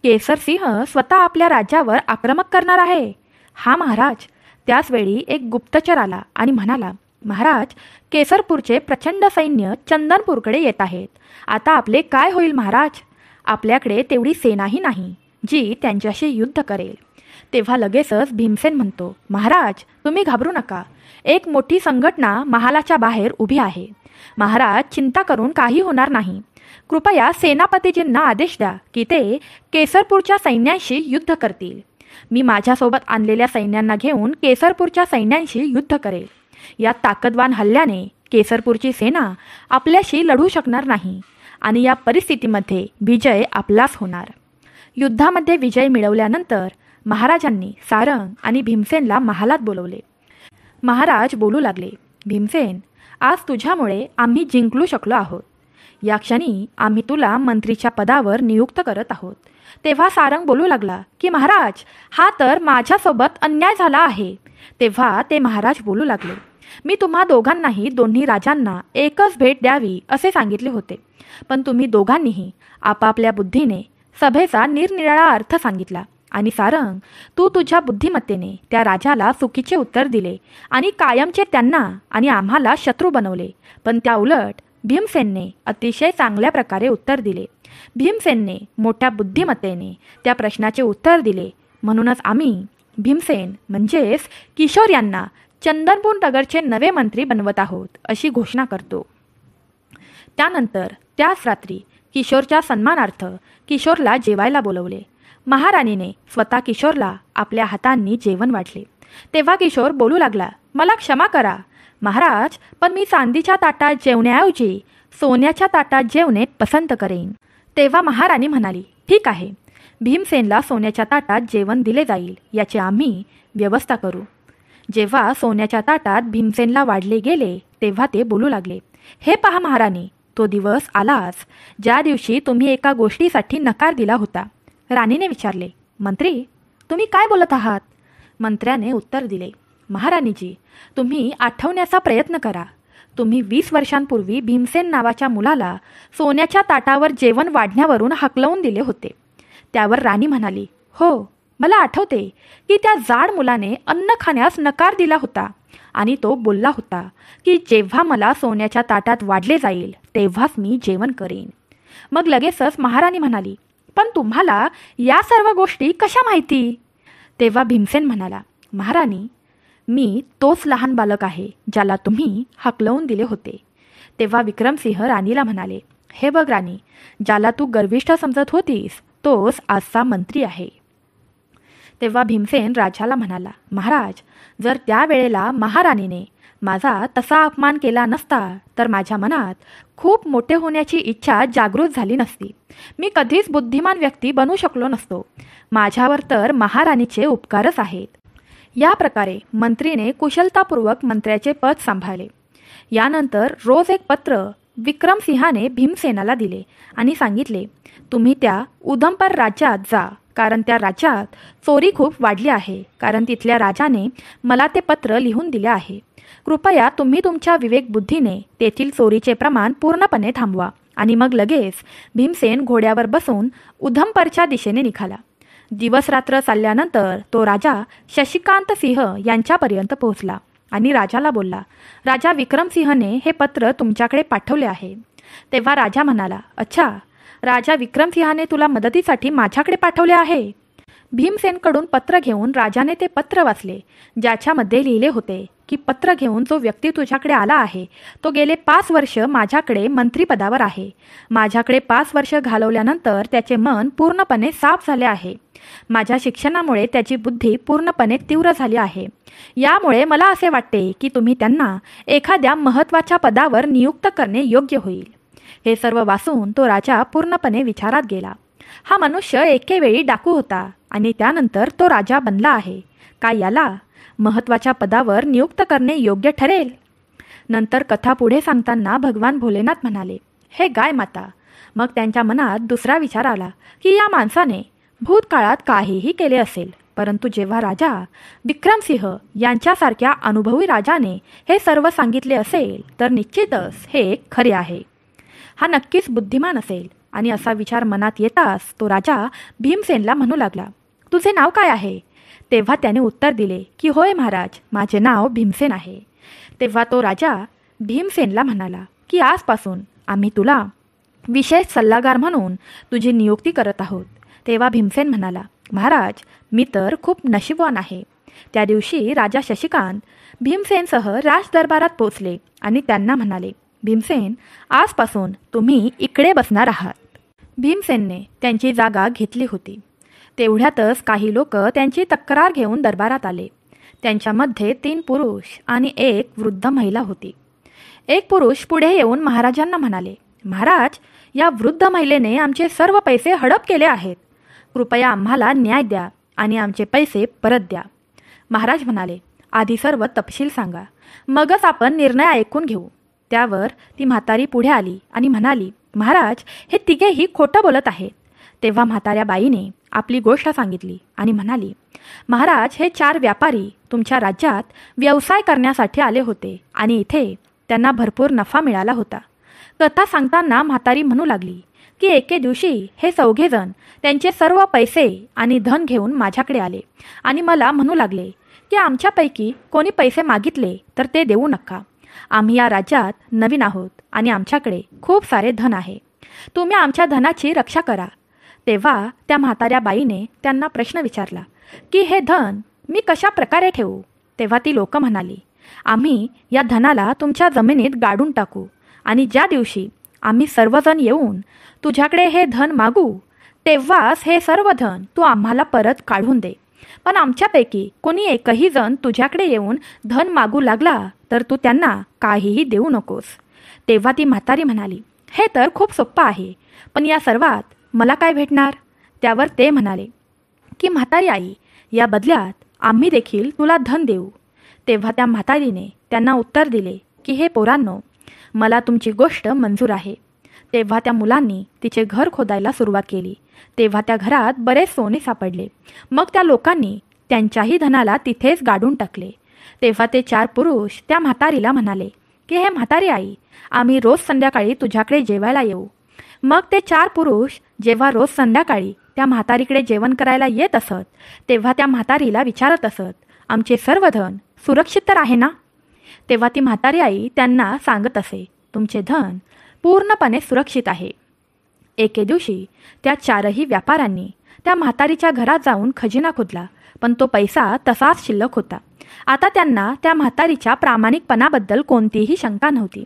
[SPEAKER 1] केसरसिंह स्वतः आपल्या राज्यावर आक्रमक करणार आहे? हा महाराज. त्याचवेळी एक गुप्तचर आला आणि म्हणाला, महाराज, केसरपूरचे प्रचंड सैन्य चंदनपूरकडे येत आहेत. आता आपले काय होईल महाराज? आपल्याकडे तेवढी सेनाही नाही जी त्यांच्याशी युद्ध करेल. तेव्हा लगेचच भीमसेन म्हणतो, महाराज, तुम्ही घाबरू नका. एक मोठी संघटना महालाच्या बाहेर उभी आहे. महाराज, चिंता करून काही होणार नाही. कृपया सेनापतीजींना आदेश द्या की ते केसरपूरच्या सैन्याशी युद्ध करतील. मी माझ्यासोबत आणलेल्या सैन्यांना घेऊन केसरपूरच्या सैन्यांशी युद्ध करेल. या ताकदवान हल्ल्याने केसरपूरची सेना आपल्याशी लढू शकणार नाही आणि या परिस्थितीमध्ये विजय आपलाच होणार. युद्धामध्ये विजय मिळवल्यानंतर महाराजांनी सारंग आणि भीमसेनला महालात बोलवले. महाराज बोलू लागले, भीमसेन, आज तुझ्यामुळे आम्ही जिंकलू शकलो आहोत. या क्षणी आम्ही तुला मंत्रीच्या पदावर नियुक्त करत आहोत. तेव्हा सारंग बोलू लागला की महाराज, हा तर माझ्यासोबत अन्याय झाला आहे. तेव्हा ते महाराज बोलू लागले, मी तुम्हा दोघांनाही, दोन्ही राजांना एकच भेट द्यावी असे सांगितले होते. पण तुम्ही दोघांनीही आपापल्या बुद्धीने सभेचा निरनिराळा अर्थ सांगितला आणि सारंग, तू तुझ्या बुद्धिमत्तेने त्या राजाला चुकीचे उत्तर दिले आणि कायमचे त्यांना आणि आम्हाला शत्रू बनवले. पण त्या उलट भीमसेनने अतिशय चांगल्या प्रकारे उत्तर दिले. भीमसेनने मोठ्या बुद्धिमत्तेने त्या प्रश्नाचे उत्तर दिले. म्हणूनच आम्ही भीमसेन म्हणजेच किशोर यांना चंदनपूर नगरचे नवे मंत्री बनवत आहोत अशी घोषणा करतो. त्यानंतर त्याच रात्री किशोरच्या सन्मानार्थ किशोरला जेवायला बोलवले. महाराणीने स्वतः किशोरला आपल्या हातांनी जेवण वाढले. तेव्हा किशोर बोलू लागला, मला क्षमा करा महाराज, पण मी चांदीच्या ताटात जेवण्याऐवजी सोन्याच्या ताटात जेवणे पसंत करेन. तेव्हा महाराणी म्हणाली, ठीक आहे, भीमसेनला सोन्याच्या ताटात जेवण दिले जाईल, याची आम्ही व्यवस्था करू. जेव्हा सोन्याच्या ताटात भीमसेनला वाढले गेले तेव्हा ते बोलू लागले, हे पहा महाराणी, तो दिवस आलाच ज्या दिवशी तुम्ही एका गोष्टीसाठी नकार दिला होता. राणीने विचारले, मंत्री, तुम्ही काय बोलत आहात? मंत्र्याने उत्तर दिले, महाराणीजी, तुम्ही आठवण्याचा प्रयत्न करा. तुम्ही 20 वर्षांपूर्वी भीमसेन नावाच्या मुलाला सोन्याच्या ताटावर जेवण वाढण्यावरून हाकलवून दिले होते. त्यावर राणी म्हणाली, हो, मला आठवते की त्या जाड मुलाने अन्न खाण्यास नकार दिला होता आणि तो बोलला होता की जेव्हा मला सोन्याच्या ताटात वाढले जाईल तेव्हाच मी जेवण करेन. मग लगेचच महाराणी म्हणाली, पण तुम्हाला या सर्व गोष्टी कशा माहिती? तेव्हा भीमसेन म्हणाला, महाराणी, मी तोच लहान बालक आहे ज्याला तुम्ही हाकलवून दिले होते. तेव्हा विक्रमसिंह राणीला म्हणाले, हे बघ राणी, ज्याला तू गर्विष्ठ समजत होतीस तोच आजचा मंत्री आहे. तेव्हा भीमसेन राजाला म्हणाला, महाराज, जर त्यावेळेला महाराणीने माझा तसा अपमान केला नसता तर माझ्या मनात खूप मोठे होण्याची इच्छा जागृत झाली नसती. मी कधीच बुद्धिमान व्यक्ती बनू शकलो नसतो. माझ्यावर तर महाराणीचे उपकारच आहेत. या प्रकारे मंत्रीने कुशलतापूर्वक मंत्र्याचे पद सांभाळले. यानंतर रोज एक पत्र विक्रमसिंहाने भीमसेनाला दिले आणि सांगितले, तुम्ही त्या उधमपर राज्यात जा, कारण त्या राज्यात चोरी खूप वाढली आहे. कारण तिथल्या राजाने मला ते पत्र लिहून दिले आहे. कृपया तुम्ही तुमच्या विवेकबुद्धीने तेथील चोरीचे प्रमाण पूर्णपणे थांबवा. आणि मग लगेच भीमसेन घोड्यावर बसून उधमपरच्या दिशेने निघाला. दिवसरात्र चालल्यानंतर तो राजा शशिकांत सिंह यांच्यापर्यंत पोहोचला आणि राजाला बोलला, राजा विक्रमसिंहने हे पत्र तुमच्याकडे पाठवले आहे. तेव्हा राजा म्हणाला, अच्छा, राजा विक्रमसिंहाने तुला मदतीसाठी माझ्याकडे पाठवले आहे. भीमसेनकडून पत्र घेऊन राजाने ते पत्र वाचले, ज्याच्यामध्ये लिहिले होते की पत्र घेऊन जो व्यक्ती तुझ्याकडे आला आहे तो गेले 5 वर्ष माझ्याकडे मंत्रिपदावर आहे. माझ्याकडे 5 वर्ष घालवल्यानंतर त्याचे मन पूर्णपणे साफ झाले आहे. माझ्या शिक्षणामुळे त्याची बुद्धी पूर्णपणे तीव्र झाली आहे. यामुळे मला असे वाटते की तुम्ही त्यांना एखाद्या महत्त्वाच्या पदावर नियुक्त करणे योग्य होईल. हे सर्व वाचून तो राजा पूर्णपणे विचारात गेला. हा मनुष्य एकेवेळी डाकू होता आणि त्यानंतर तो राजा बनला आहे. काय याला महत्त्वाच्या पदावर नियुक्त करणे योग्य ठरेल? नंतर कथा पुढे सांगताना भगवान भोलेनाथ म्हणाले, हे गाय माता. मग त्यांच्या मनात दुसरा विचार आला की या माणसाने भूतकाळात काहीही केले असेल, परंतु जेव्हा राजा विक्रमसिंह यांच्यासारख्या अनुभवी राजाने हे सर्व सांगितले असेल तर निश्चितच हे खरे आहे. हा नक्कीच बुद्धिमान असेल. आणि असा विचार मनात येताच तो राजा भीमसेनला म्हणू लागला, तुझे नाव काय आहे? तेव्हा त्याने उत्तर दिले की होय महाराज, माझे नाव भीमसेन आहे. तेव्हा तो राजा भीमसेनला म्हणाला की आजपासून आम्ही तुला विशेष सल्लागार म्हणून तुझी नियुक्ती करत आहोत. तेव्हा भीमसेन म्हणाला, महाराज, मी तर खूप नशीबवान आहे. त्या दिवशी राजा शशिकांत भीमसेनसह राजदरबारात पोचले आणि त्यांना म्हणाले, भीमसेन, आजपासून तुम्ही इकडे बसणार आहात. भीमसेनने त्यांची जागा घेतली होती. तेवढ्यातच काही लोक त्यांची तक्रार घेऊन दरबारात आले. त्यांच्यामध्ये 3 पुरुष आणि 1 वृद्ध महिला होती. एक पुरुष पुढे येऊन महाराजांना म्हणाले, महाराज, या वृद्ध महिलेने आमचे सर्व पैसे हडप केले आहेत. कृपया आम्हाला न्याय द्या आणि आमचे पैसे परत द्या. महाराज म्हणाले, आधी सर्व तपशील सांगा, मगच आपण निर्णय ऐकून घेऊ. त्यावर ती म्हातारी पुढे आली आणि म्हणाली, महाराज, हे तिघेही खोटं बोलत आहेत. तेव्हा म्हाताऱ्या बाईने आपली गोष्ट सांगितली आणि म्हणाली, महाराज, हे 4 व्यापारी तुमच्या राज्यात व्यवसाय करण्यासाठी आले होते आणि इथे त्यांना भरपूर नफा मिळाला होता. कथा सांगताना म्हातारी म्हणू लागली की एके दिवशी हे 4घे जण त्यांचे सर्व पैसे आणि धन घेऊन माझ्याकडे आले आणि मला म्हणू लागले की आमच्यापैकी कोणी पैसे मागितले तर ते देऊ नका. आम्ही या राज्यात नवीन आहोत आणि आमच्याकडे खूप सारे धन आहे. तुम्ही आमच्या धनाची रक्षा करा. तेव्हा त्या म्हाताऱ्या बाईने त्यांना प्रश्न विचारला की हे धन मी कशा प्रकारे ठेवू? तेव्हा ती लोक म्हणाली, आम्ही या धनाला तुमच्या जमिनीत गाडून टाकू आणि ज्या दिवशी आम्ही सर्वजण येऊन तुझ्याकडे हे धन मागू तेव्हाच हे सर्व धन तू आम्हाला परत काढून दे. पण आमच्यापैकी कोणी एकही जण तुझ्याकडे येऊन धन मागू लागला तर तू त्यांना काहीही देऊ नकोस. तेव्हा ती म्हातारी म्हणाली, हे तर खूप सोपं आहे, पण या सर्वात मला काय भेटणार? त्यावर ते म्हणाले की म्हातारी आई, या बदल्यात आम्ही देखील तुला धन देऊ. तेव्हा त्या म्हातारीने त्यांना उत्तर दिले की हे पोरांनो, मला तुमची गोष्ट मंजूर आहे. तेव्हा त्या मुलांनी तिचे घर खोदायला सुरुवात केली. तेव्हा त्या घरात बरेच सोने सापडले. मग त्या लोकांनी त्यांच्याही धनाला तिथेच गाडून टाकले. तेव्हा ते 4 पुरुष त्या म्हातारीला म्हणाले की हे म्हातारी आई, आम्ही रोज संध्याकाळी तुझ्याकडे जेवायला येऊ. मग ते 4 पुरुष जेव्हा रोज संध्याकाळी त्या म्हातारीकडे जेवण करायला येत असत तेव्हा त्या म्हातारीला विचारत असत, आमचे सर्व धन सुरक्षित तर आहे ना? तेव्हा ती म्हातारी आई त्यांना सांगत असे, तुमचे धन पूर्णपणे सुरक्षित आहे. एके दिवशी त्या 4ही व्यापाऱ्यांनी त्या म्हातारीच्या घरात जाऊन खजिना खोदला, पण तो पैसा तसाच शिल्लक होता. आता त्यांना त्या म्हातारीच्या प्रामाणिकपणाबद्दल कोणतीही शंका नव्हती.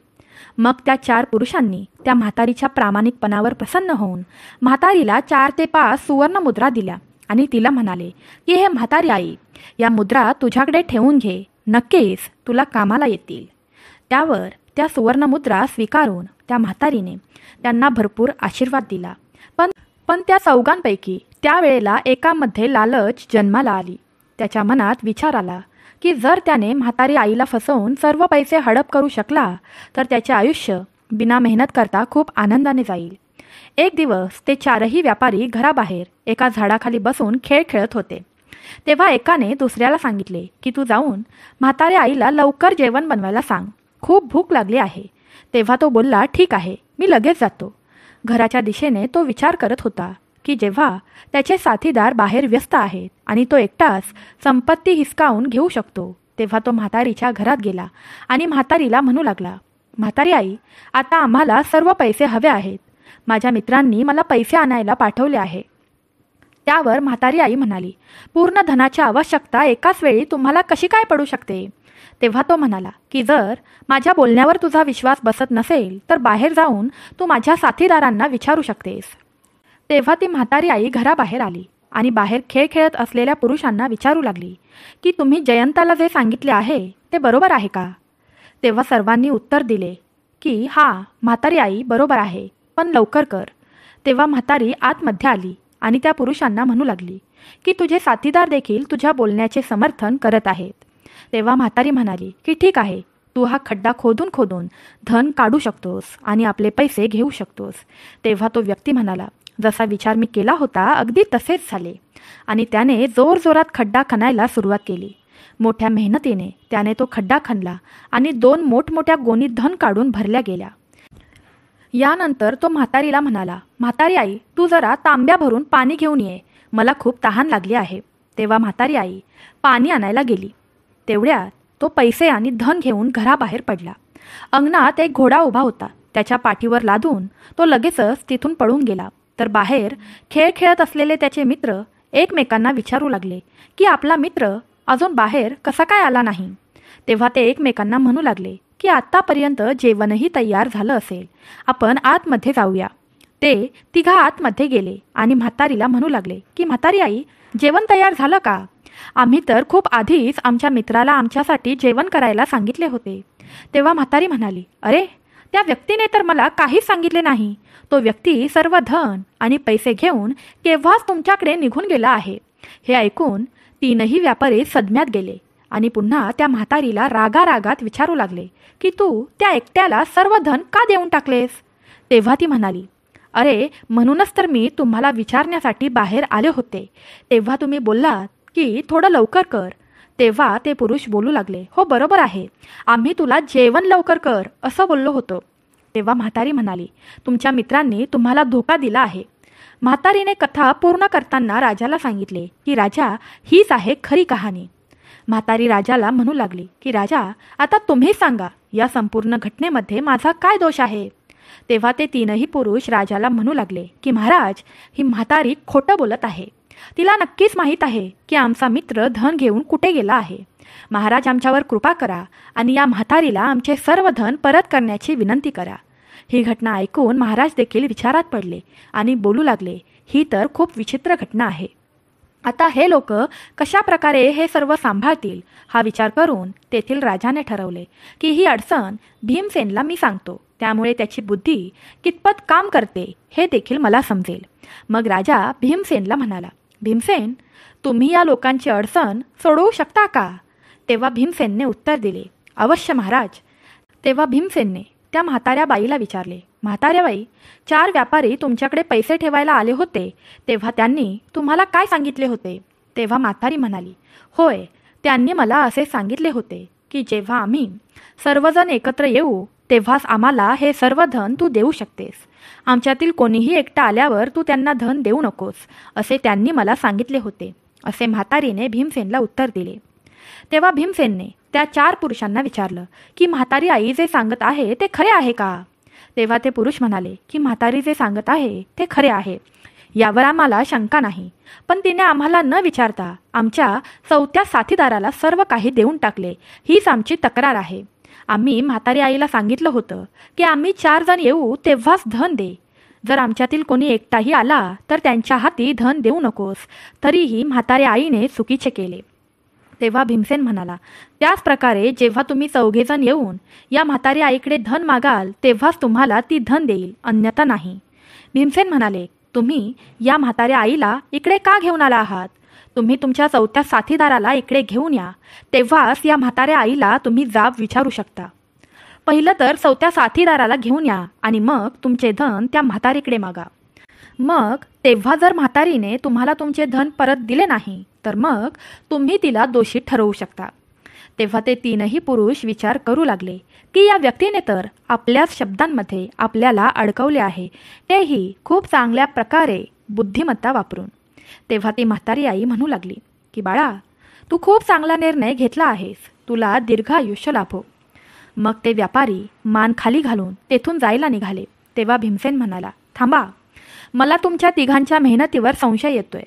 [SPEAKER 1] मग त्या 4 पुरुषांनी त्या म्हातारीच्या प्रामाणिकपणावर प्रसन्न होऊन म्हातारीला 4 ते 5 सुवर्ण मुद्रा दिल्या आणि तिला म्हणाले की हे म्हातारी आई, या मुद्रा तुझ्याकडे ठेवून घे, नक्कीच तुला कामाला येतील. त्यावर त्या सुवर्ण मुद्रा स्वीकारून त्या म्हातारीने त्यांना भरपूर आशीर्वाद दिला. पण त्या 4घांपैकी त्यावेळेला एकामध्ये लालच जन्माला आली. त्याच्या मनात विचार आला की जर त्याने म्हातारी आईला फसवून सर्व पैसे हडप करू शकला तर त्याचे आयुष्य बिना मेहनत करता खूप आनंदाने जाईल. एक दिवस ते 4ही व्यापारी घराबाहेर एका झाडाखाली बसून खेळ खेळत होते. तेव्हा एकाने दुसऱ्याला सांगितले की तू जाऊन म्हातारी आईला लवकर जेवण बनवायला सांग, खूप भूक लागली आहे. तेव्हा तो बोलला, ठीक आहे, मी लगेच जातो. घराच्या दिशेने तो विचार करत होता की जेव्हा त्याचे साथीदार बाहेर व्यस्त आहेत आणि तो एकटाच संपत्ती हिसकावून घेऊ शकतो तेव्हा तो म्हातारीच्या घरात गेला आणि म्हातारीला म्हणू लागला, म्हातारी आई, आता आम्हाला सर्व पैसे हवे आहेत. माझ्या मित्रांनी मला पैसे आणायला पाठवले आहे. त्यावर म्हातारी आई म्हणाली, पूर्ण धनाची आवश्यकता एकाच वेळी तुम्हाला कशी काय पडू शकते? तेव्हा तो म्हणाला की जर माझ्या बोलण्यावर तुझा विश्वास बसत नसेल तर बाहेर जाऊन तू माझ्या साथीदारांना विचारू शकतेस. तेव्हा ती म्हातारी आई घराबाहेर आली आणि बाहेर खेळ खेळत असलेल्या पुरुषांना विचारू लागली की तुम्ही जयंताला जे सांगितले आहे ते बरोबर आहे का? तेव्हा सर्वांनी उत्तर दिले की म्हातारी आई, बरोबर आहे, पण लवकर कर. तेव्हा म्हातारी आतमध्ये आली आणि त्या पुरुषांना म्हणू लागली की तुझे साथीदार देखील तुझ्या बोलण्याचे समर्थन करत आहेत. तेव्हा म्हातारी म्हणाली की ठीक आहे, तू हा खड्डा खोदून खोदून धन काढू शकतोस आणि आपले पैसे घेऊ शकतोस. तेव्हा तो व्यक्ती म्हणाला, जसा विचार मी केला होता अगदी तसेच झाले. आणि त्याने जोरजोरात खड्डा खणायला सुरुवात केली. मोठ्या मेहनतीने त्याने तो खड्डा खणला आणि 2 मोठमोठ्या गोणी धन काढून भरल्या गेल्या. यानंतर तो म्हातारीला म्हणाला, म्हातारी आई, तू जरा तांब्या भरून पाणी घेऊन ये, मला खूप तहान लागली आहे. तेव्हा म्हातारी आई पाणी आणायला गेली. तेवढ्यात तो पैसे आणि धन घेऊन घराबाहेर पडला. अंगणात एक घोडा उभा होता. त्याच्या पाठीवर लादून तो लगेचच तिथून पळून गेला. तर बाहेर खेळ खेळत असलेले त्याचे मित्र एकमेकांना विचारू लागले की आपला मित्र अजून बाहेर कसा काय आला नाही. तेव्हा ते एकमेकांना म्हणू लागले की आत्तापर्यंत जेवणही तयार झालं असेल, आपण आतमध्ये जाऊया. ते तिघा आतमध्ये गेले आणि म्हातारीला म्हणू लागले की म्हातारी आई, जेवण तयार झालं का? आम्ही तर खूप आधीच आमच्या मित्राला आमच्यासाठी जेवण करायला सांगितले होते. तेव्हा म्हातारी म्हणाली, अरे, त्या व्यक्तीने तर मला काहीच सांगितले नाही. तो व्यक्ती सर्व धन आणि पैसे घेऊन केव्हाच तुमच्याकडे निघून गेला आहे. हे ऐकून 3ही व्यापारी सदम्यात गेले आणि पुन्हा त्या म्हातारीला रागारागात विचारू लागले की तू त्या एकट्याला सर्व धन का देऊन टाकलेस? तेव्हा ती म्हणाली, अरे, म्हणूनच तर मी तुम्हाला विचारण्यासाठी बाहेर आले होते. तेव्हा तुम्ही बोललात की थोडं लवकर कर. तेव्हा ते पुरुष बोलू लागले, हो बरोबर आहे, आम्ही तुला जेवण लवकर कर असं बोललो होतो. तेव्हा म्हातारी म्हणाली, तुमच्या मित्रांनी तुम्हाला धोका दिला आहे. म्हातारीने कथा पूर्ण करताना राजाला सांगितले की राजा, हीच आहे खरी कहाणी. म्हातारी राजाला म्हणू लागली की राजा, आता तुम्ही सांगा, या संपूर्ण घटनेमध्ये माझा काय दोष आहे? तेव्हा ते 3ही पुरुष राजाला म्हणू लागले की महाराज, ही म्हातारी खोटं बोलत आहे. तिला नक्कीच माहीत आहे की आमचा मित्र धन घेऊन कुठे गेला आहे. महाराज, आमच्यावर कृपा करा आणि या म्हातारीला आमचे सर्व धन परत करण्याची विनंती करा. ही घटना ऐकून महाराज देखील विचारात पडले आणि बोलू लागले, ही तर खूप विचित्र घटना आहे. आता हे लोक कशा प्रकारे हे सर्व सांभाळतील हा विचार करून तेथील राजाने ठरवले की ही अडचण भीमसेनला मी सांगतो, त्यामुळे त्याची बुद्धी कितपत काम करते हे देखील मला समजेल. मग राजा भीमसेनला म्हणाला, भीमसेन, तुम्ही या लोकांची अडचण सोडवू शकता का? तेव्हा भीमसेनने उत्तर दिले, अवश्य महाराज. तेव्हा भीमसेनने त्या म्हाताऱ्या बाईला विचारले, म्हाताऱ्या बाई, 4 व्यापारी तुमच्याकडे पैसे ठेवायला आले होते, तेव्हा त्यांनी तुम्हाला काय सांगितले होते? तेव्हा म्हातारी म्हणाली, होय, त्यांनी मला असे सांगितले होते की जेव्हा आम्ही सर्वजण एकत्र येऊ तेव्हाच आम्हाला हे सर्व धन तू देऊ शकतेस. आमच्यातील कोणीही एकटा आल्यावर तू त्यांना धन देऊ नकोस, असे त्यांनी मला सांगितले होते, असे म्हातारीने भीमसेनला उत्तर दिले. तेव्हा भीमसेनने त्या 4 पुरुषांना विचारलं की म्हातारी आई जे सांगत आहे ते खरे आहे का? तेव्हा ते पुरुष म्हणाले की म्हातारी जे सांगत आहे ते खरे आहे, यावर आम्हाला शंका नाही. पण तिने आम्हाला न विचारता आमच्या 4थ्या साथीदाराला सर्व काही देऊन टाकले, हीच आमची तक्रार आहे. आम्ही म्हातारी आईला सांगितलं होतं की आम्ही 4 जण येऊ तेव्हाच धन दे. जर आमच्यातील कोणी एकटाही आला तर त्यांच्या हाती धन देऊ नकोस. तरीही म्हातारी आईने चुकीचे केले. तेव्हा भीमसेन म्हणाला, त्याच प्रकारे जेव्हा तुम्ही 4घे जण येऊन या म्हातारी आईकडे धन मागाल तेव्हाच तुम्हाला ती धन देईल, अन्यथा नाही. भीमसेन म्हणाले, तुम्ही या म्हाताऱ्या आईला इकडे का घेऊन आला आहात? तुम्ही तुमच्या 4थ्या साथीदाराला इकडे घेऊन या, तेव्हाच या म्हाताऱ्या आईला तुम्ही जाब विचारू शकता. पहिलं तर 4थ्या साथीदाराला घेऊन या आणि मग तुमचे धन त्या म्हातारीकडे मागा. मग तेव्हा जर म्हातारीने तुम्हाला तुमचे धन परत दिले नाही तर मग तुम्ही तिला दोषी ठरवू शकता. तेव्हा ते 3ही पुरुष विचार करू लागले की या व्यक्तीने तर आपल्याच शब्दांमध्ये आपल्याला अडकवले आहे, तेही खूप चांगल्या प्रकारे बुद्धिमत्ता वापरून. तेव्हा ती म्हातारी आई म्हणू लागली की बाळा, तू खूप चांगला निर्णय घेतला आहेस, तुला दीर्घ आयुष्य लाभो. मग ते व्यापारी मान खाली घालून तेथून जायला निघाले. तेव्हा भीमसेन म्हणाला, थांबा, मला तुमच्या तिघांच्या मेहनतीवर संशय येतोय.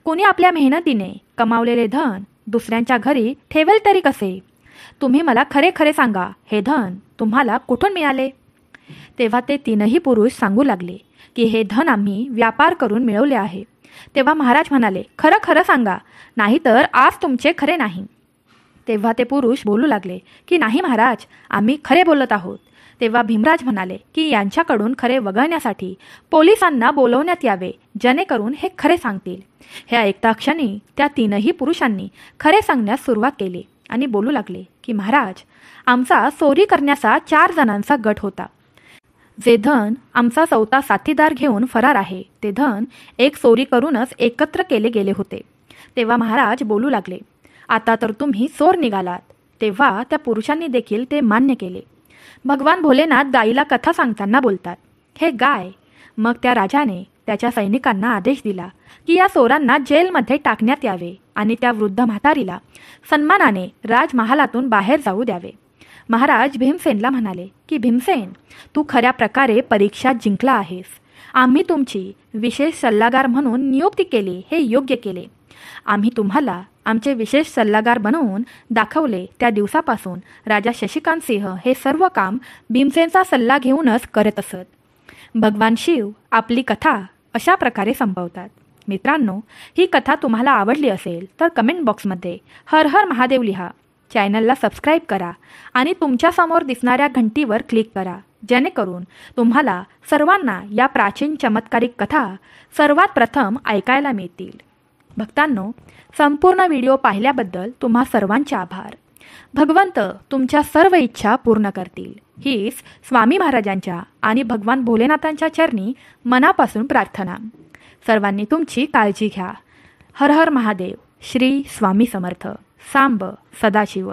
[SPEAKER 1] कोणी आपल्या मेहनतीने कमावलेले धन दुसऱ्यांच्या घरी ठेवेल तरी कसे? तुम्ही मला खरे खरे सांगा, हे धन तुम्हाला कुठून मिळाले? तेव्हा ते 3ही पुरुष सांगू लागले की हे धन आम्ही व्यापार करून मिळवले आहे. तेव्हा महाराज म्हणाले, खरं खरं सांगा, नाहीतर आज तुमचे खरे नाही. तेव्हा ते पुरुष बोलू लागले की नाही महाराज, आम्ही खरे बोलत आहोत. तेव्हा भीमराज म्हणाले की यांच्याकडून खरे वगळण्यासाठी पोलिसांना बोलवण्यात यावे, जेणेकरून हे खरे सांगतील. हे ऐकता क्षणी त्या 3ही पुरुषांनी खरे सांगण्यास सुरुवात केली आणि बोलू लागले की महाराज, आमचा चोरी करण्याचा 4 जणांचा गट होता. जे धन आमचा चौथा साथीदार घेऊन फरार आहे ते धन एक चोरी करूनच एकत्र केले गेले होते. तेव्हा महाराज बोलू लागले, आता तर तुम्ही चोर निघालात. तेव्हा त्या पुरुषांनी देखील ते मान्य केले. भगवान भोलेनाथ गायीला कथा सांगताना बोलतात, हे गाय. मग त्या राजाने त्याच्या सैनिकांना आदेश दिला की या चोरांना जेलमध्ये टाकण्यात यावे आणि त्या वृद्ध म्हातारीला सन्मानाने राजमहालातून बाहेर जाऊ द्यावे. महाराज भीमसेनला म्हणाले की भीमसेन, तू खऱ्या प्रकारे परीक्षा जिंकला आहेस. आम्ही तुमची विशेष सल्लागार म्हणून नियुक्ती केली हे योग्य केले. आम्ही तुम्हाला आमचे विशेष सल्लागार बनवून दाखवले त्या दिवसापासून राजा शशिकांत सिंह हे सर्व काम भीमसेनचा सल्ला घेऊनच करत असत. भगवान शिव आपली कथा अशा प्रकारे संपवतात. मित्रांनो, ही कथा तुम्हाला आवडली असेल तर कमेंट बॉक्समध्ये हर हर महादेव लिहा. चॅनलला सबस्क्राईब करा आणि तुमच्यासमोर दिसणाऱ्या घंटीवर क्लिक करा, जेणेकरून तुम्हाला सर्वांना या प्राचीन चमत्कारिक कथा सर्वात प्रथम ऐकायला मिळतील. भक्तांनो, संपूर्ण व्हिडिओ पाहिल्याबद्दल तुम्हा सर्वांचे आभार. भगवंत तुमच्या सर्व इच्छा पूर्ण करतील हीच स्वामी महाराजांच्या आणि भगवान भोलेनाथांच्या चरणी मनापासून प्रार्थना. सर्वांनी तुमची काळजी घ्या. हर हर महादेव. श्री स्वामी समर्थ. सांब सदाशिव.